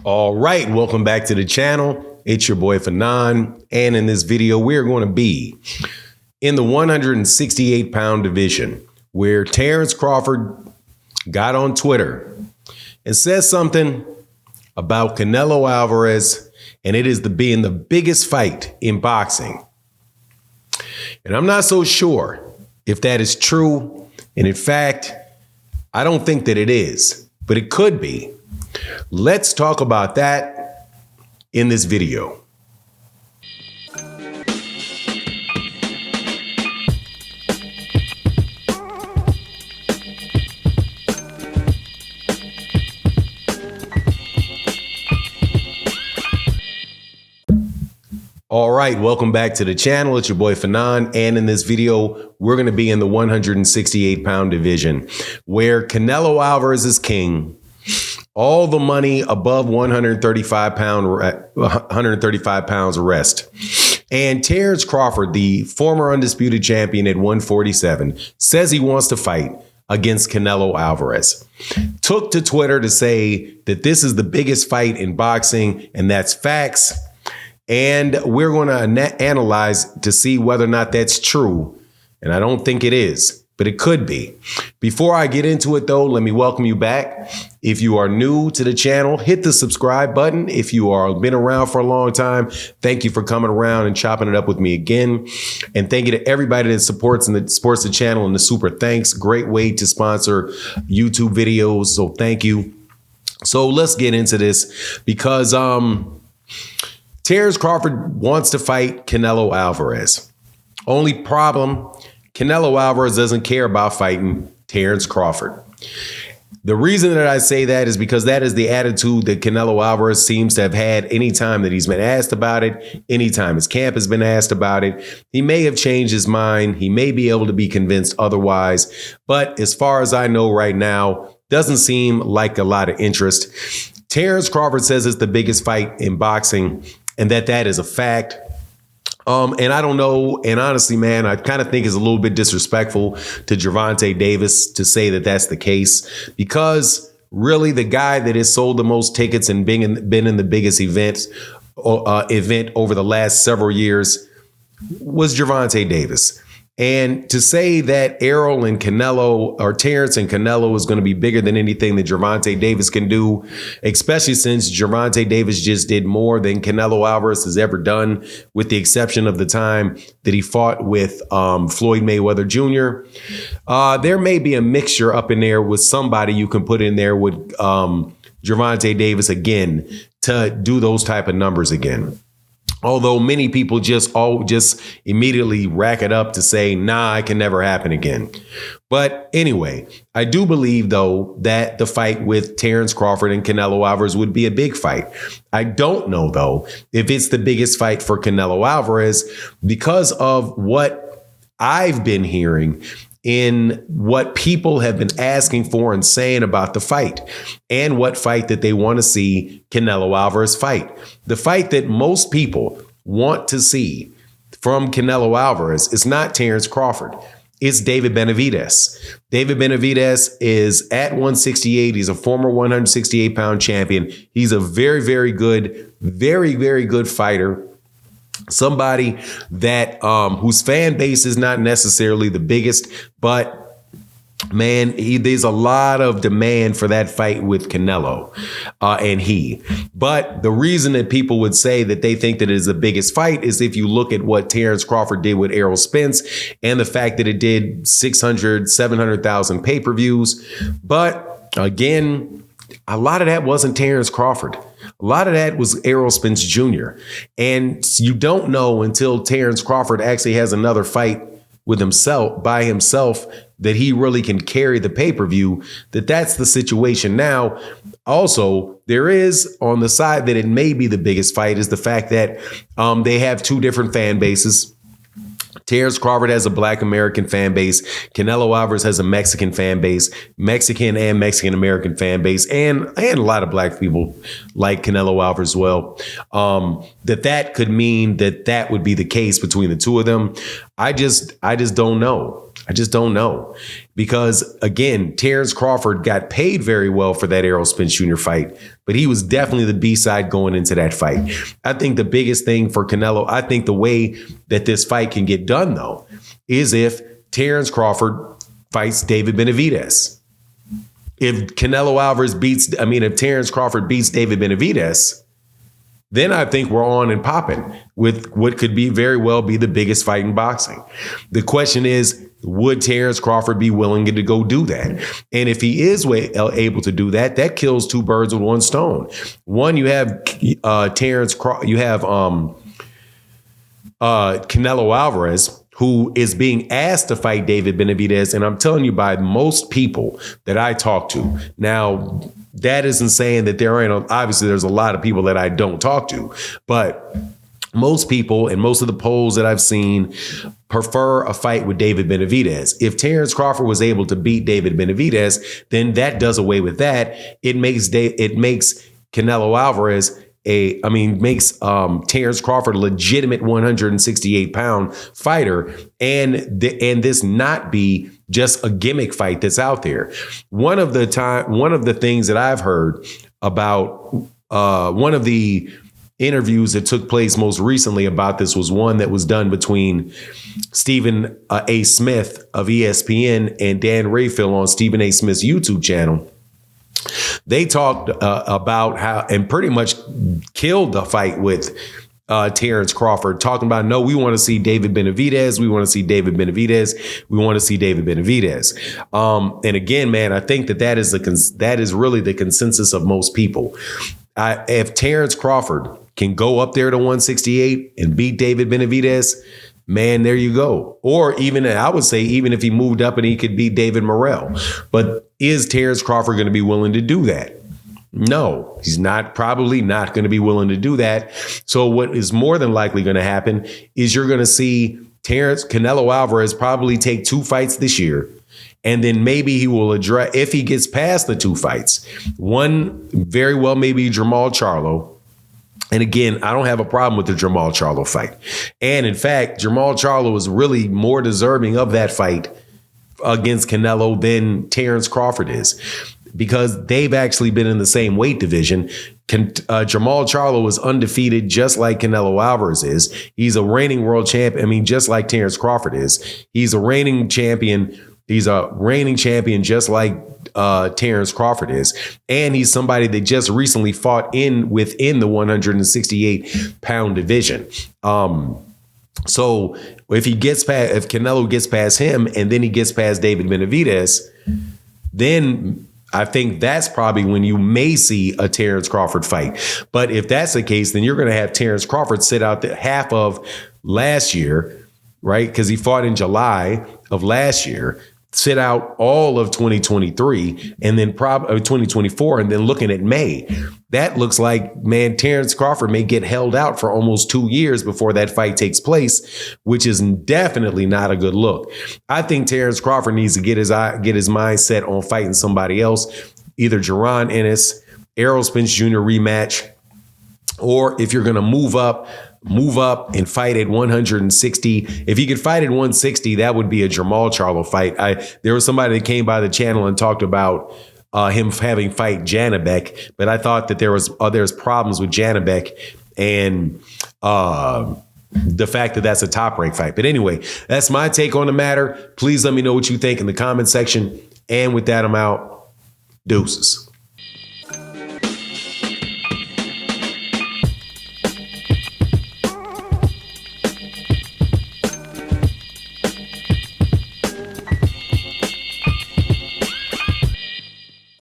All right, welcome back to the channel. It's your boy Fanon, and in this video, we're going to be in the 168-pound division, where Terence Crawford got on Twitter and says something about Canelo Alvarez, and it is being the biggest fight in boxing. And I'm not so sure if that is true, and in fact, I don't think that it is, but it could be. Let's talk about that in this video. All right, welcome back to the channel. It's your boy Fanon, and in this video, we're going to be in the 168-pound division, where Canelo Alvarez is king. All the money above 135 pounds rest. And Terence Crawford, the former undisputed champion at 147, says he wants to fight against Canelo Alvarez. Took to Twitter to say that this is the biggest fight in boxing, and that's facts. And we're going to analyze to see whether or not that's true. And I don't think it is, but it could be. Before I get into it, though, let me welcome you back. If you are new to the channel, hit the subscribe button. If you are been around for a long time, thank you for coming around and chopping it up with me again. And thank you to everybody that supports the channel and the super thanks. Great way to sponsor YouTube videos. So thank you. So let's get into this because Terence Crawford wants to fight Canelo Alvarez. Only problem, Canelo Alvarez doesn't care about fighting Terence Crawford. The reason that I say that is because that is the attitude that Canelo Alvarez seems to have had anytime that he's been asked about it, anytime his camp has been asked about it. He may have changed his mind. He may be able to be convinced otherwise. But as far as I know right now, doesn't seem like a lot of interest. Terence Crawford says it's the biggest fight in boxing and that is a fact. And I don't know. And honestly, man, I kind of think it's a little bit disrespectful to Gervonta Davis to say that that's the case, because really the guy that has sold the most tickets and been in the biggest event over the last several years was Gervonta Davis. And to say that Errol and Canelo, or Terence and Canelo, is going to be bigger than anything that Gervonta Davis can do, especially since Gervonta Davis just did more than Canelo Alvarez has ever done, with the exception of the time that he fought with Floyd Mayweather Jr. There may be a mixture up in there with somebody you can put in there with Gervonta Davis again to do those type of numbers again. Although many people just immediately rack it up to say, nah, it can never happen again. But anyway, I do believe, though, that the fight with Terence Crawford and Canelo Alvarez would be a big fight. I don't know, though, if it's the biggest fight for Canelo Alvarez because of what I've been hearing in what people have been asking for and saying about the fight, and what fight that they want to see Canelo Alvarez fight. The fight that most people want to see from Canelo Alvarez is not Terence Crawford. It's David Benavidez. David Benavidez is at 168. He's a former 168-pound champion. He's a very, very good fighter. Somebody that whose fan base is not necessarily the biggest, but man, there's a lot of demand for that fight with Canelo But the reason that people would say that they think that it is the biggest fight is if you look at what Terence Crawford did with Spence and the fact that it did 600, 700,000 pay-per-views. But again, a lot of that wasn't Terence Crawford. A lot of that was Spence Jr. And you don't know until Terence Crawford actually has another fight with himself, by himself, that he really can carry the pay-per-view, that's the situation now. Also, there is on the side that it may be the biggest fight is the fact that they have two different fan bases. Terence Crawford has a Black American fan base. Canelo Alvarez has a Mexican fan base, Mexican and Mexican American fan base, and a lot of Black people like Canelo Alvarez as well. That could mean that would be the case between the two of them. I just don't know. I just don't know. Because again, Terence Crawford got paid very well for that Errol Spence Jr. fight, but he was definitely the B-side going into that fight. I think the biggest thing for Canelo, I think the way that this fight can get done, though, is if Terence Crawford fights David Benavidez. If if Terence Crawford beats David Benavidez, then I think we're on and popping with what could be very well be the biggest fight in boxing. The question is, would Terence Crawford be willing to go do that? And if he is able to do that, that kills two birds with one stone. One, you have Canelo Alvarez, who is being asked to fight David Benavidez. And I'm telling you, by most people that I talk to. Now, that isn't saying that obviously there's a lot of people that I don't talk to, but most people and most of the polls that I've seen prefer a fight with David Benavidez. If Terence Crawford was able to beat David Benavidez, then that does away with that. It makes Canelo Alvarez makes Terence Crawford a legitimate 168-pound fighter, and this not be just a gimmick fight that's out there. One of the things that I've heard about one of the interviews that took place most recently about this was one that was done between Stephen A. Smith of ESPN and Dan Rayfield on Stephen A. Smith's YouTube channel. They talked about how, and pretty much killed the fight with Terence Crawford, talking about, no, we want to see David Benavidez. We want to see David Benavidez. We want to see David Benavidez. And again, man, I think that is really the consensus of most people. If Terence Crawford can go up there to 168 and beat David Benavidez, man, there you go. Or even, I would say, even if he moved up and he could beat David Morrell. But is Terence Crawford going to be willing to do that? No, he's probably not going to be willing to do that. So what is more than likely going to happen is you're going to see Canelo Alvarez probably take 2 fights this year. And then maybe he will address, if he gets past the 2 fights, one very well maybe Jermall Charlo. And again, I don't have a problem with the Jermall Charlo fight. And in fact, Jermall Charlo is really more deserving of that fight against Canelo than Terence Crawford is, because they've actually been in the same weight division. Jermall Charlo is undefeated, just like Canelo Alvarez is. He's a reigning world champion. Just like Terence Crawford is. He's a reigning champion. He's a reigning champion, just like Terence Crawford is. And he's somebody that just recently fought within the 168-pound division. So if Canelo gets past him and then he gets past David Benavidez, then I think that's probably when you may see a Terence Crawford fight. But if that's the case, then you're going to have Terence Crawford sit out half of last year, right? Because he fought in July of last year, sit out all of 2023 and then probably 2024, and then looking at May. That looks like, man, Terence Crawford may get held out for almost 2 years before that fight takes place, which is definitely not a good look. I think Terence Crawford needs to get his mind set on fighting somebody else, either Jaron Ennis, Errol Spence Jr. rematch, or if you're going to move up and fight at 160. If he could fight at 160, that would be a Jermall Charlo fight. There was somebody that came by the channel and talked about him having fight Janibek, but I thought that there's problems with Janibek and the fact that that's a top rank fight. But anyway, that's my take on the matter. Please let me know what you think in the comment section. And with that, I'm out. Deuces.